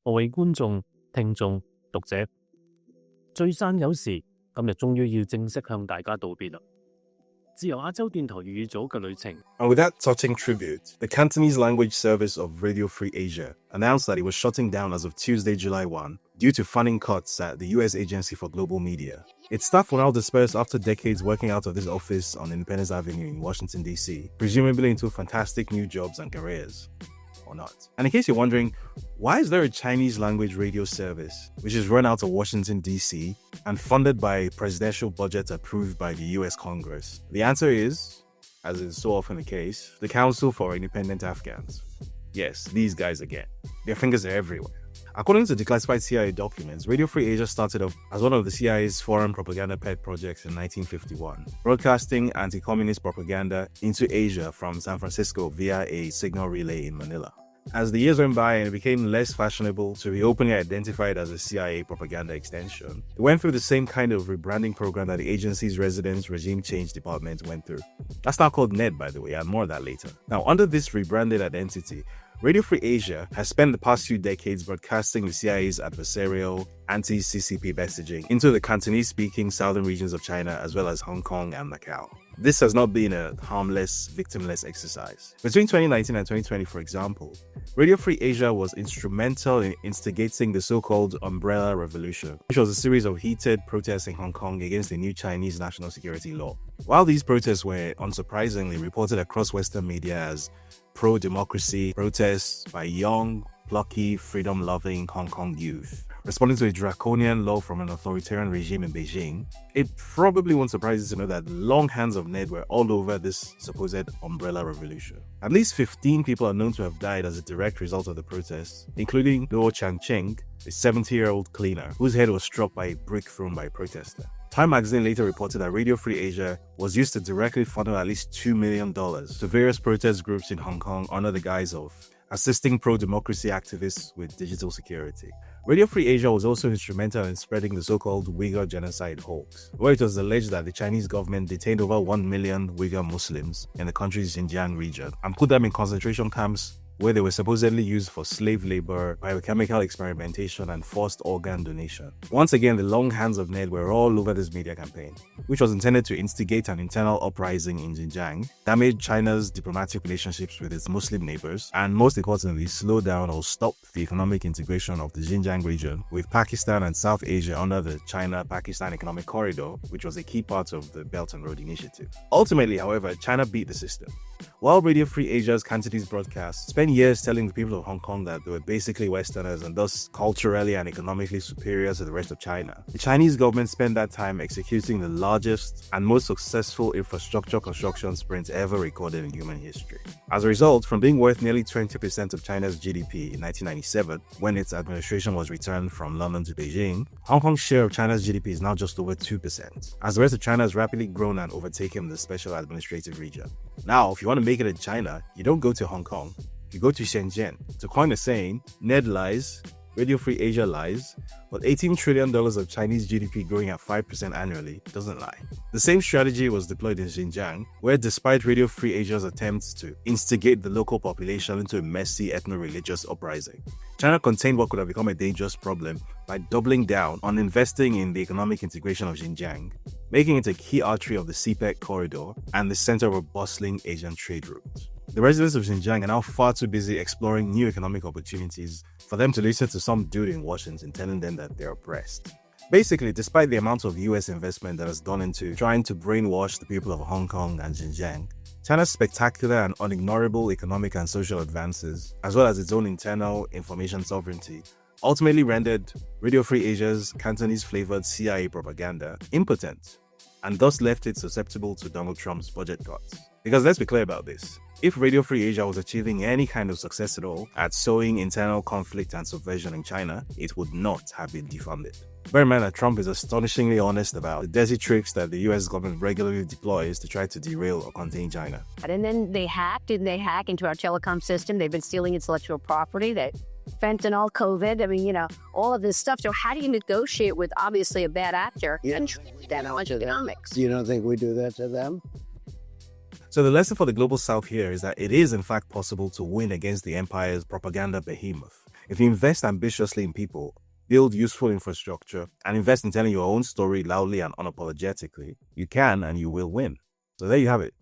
各位觀眾、聽眾、讀者，聚散有時，今日終於要正式向大家道別啦。自由亞洲電台粵語組嘅旅程。And with that touching tribute, the Cantonese language service of Radio Free Asia announced that it was shutting down as of Tuesday, July 1, due to funding cuts at the U.S. Agency for Global Media. Its staff will now disperse after decades working out of this office on Independence Avenue in Washington, D.C., presumably into fantastic new jobs and careers. Or not. And in case you're wondering, why is there a Chinese language radio service which is run out of Washington, D.C. and funded by a presidential budget approved by the U.S. Congress? The answer is, as is so often the case, the Council for Independent Afghans. Yes, these guys again. Their fingers are everywhere. According to declassified CIA documents, Radio Free Asia started off as one of the CIA's foreign propaganda pet projects in 1951, broadcasting anti-communist propaganda into Asia from San Francisco via a signal relay in Manila. As the years went by and it became less fashionable to be openly identified as a CIA propaganda extension, it went through the same kind of rebranding program that the agency's residence regime change department went through. That's now called NED, by the way, and more of that later. Now, under this rebranded identity, Radio Free Asia has spent the past few decades broadcasting the CIA's adversarial anti-CCP messaging into the Cantonese-speaking southern regions of China as well as Hong Kong and Macau. This has not been a harmless, victimless exercise. Between 2019 and 2020, for example, Radio Free Asia was instrumental in instigating the so-called Umbrella Revolution, which was a series of heated protests in Hong Kong against the new Chinese national security law. While these protests were, unsurprisingly, reported across Western media as pro-democracy protests by young, plucky, freedom-loving Hong Kong youth, responding to a draconian law from an authoritarian regime in Beijing, it probably won't surprise you to know that the long hands of NED were all over this supposed umbrella revolution. At least 15 people are known to have died as a direct result of the protests, including Luo Changqing, a 70-year-old cleaner whose head was struck by a brick thrown by a protester. Time magazine later reported that Radio Free Asia was used to directly funnel at least $2 million to various protest groups in Hong Kong under the guise of assisting pro-democracy activists with digital security. Radio Free Asia was also instrumental in spreading the so-called Uyghur genocide hoax, where it was alleged that the Chinese government detained over 1 million Uyghur Muslims in the country's Xinjiang region and put them in concentration camps where they were supposedly used for slave labor, biochemical experimentation, and forced organ donation. Once again, the long hands of NED were all over this media campaign, which was intended to instigate an internal uprising in Xinjiang, damage China's diplomatic relationships with its Muslim neighbors, and most importantly, slow down or stop the economic integration of the Xinjiang region with Pakistan and South Asia under the China-Pakistan Economic Corridor, which was a key part of the Belt and Road Initiative. Ultimately, however, China beat the system. While Radio Free Asia's Cantonese broadcast spent years telling the people of Hong Kong that they were basically Westerners and thus culturally and economically superior to the rest of China, the Chinese government spent that time executing the largest and most successful infrastructure construction sprint ever recorded in human history. As a result, from being worth nearly 20% of China's GDP in 1997, when its administration was returned from London to Beijing, Hong Kong's share of China's GDP is now just over 2%, as the rest of China has rapidly grown and overtaken the special administrative region. Now, if you want to make it in China, you don't go to Hong Kong, you go to Shenzhen. To coin a saying, NED lies, Radio Free Asia lies, but $18 trillion of Chinese GDP growing at 5% annually doesn't lie. The same strategy was deployed in Xinjiang, where despite Radio Free Asia's attempts to instigate the local population into a messy ethno-religious uprising, China contained what could have become a dangerous problem by doubling down on investing in the economic integration of Xinjiang, making it a key artery of the CPEC corridor and the center of a bustling Asian trade route. The residents of Xinjiang are now far too busy exploring new economic opportunities for them to listen to some dude in Washington telling them that they're oppressed. Basically, despite the amount of US investment that has gone into trying to brainwash the people of Hong Kong and Xinjiang, China's spectacular and unignorable economic and social advances, as well as its own internal information sovereignty, ultimately rendered Radio Free Asia's Cantonese-flavored CIA propaganda impotent, and thus left it susceptible to Donald Trump's budget cuts. Because let's be clear about this. If Radio Free Asia was achieving any kind of success at all at sowing internal conflict and subversion in China, it would not have been defunded. Bear in mind that Trump is astonishingly honest about the dirty tricks that the US government regularly deploys to try to derail or contain China. And then they hacked into our telecom system. They've been stealing intellectual property, that fentanyl, COVID, all of this stuff. So how do you negotiate with obviously a bad actor and that economics? You don't think we do that to them? So the lesson for the global south here is that it is in fact possible to win against the empire's propaganda behemoth. If you invest ambitiously in people, build useful infrastructure, and invest in telling your own story loudly and unapologetically, you can and you will win. So there you have it.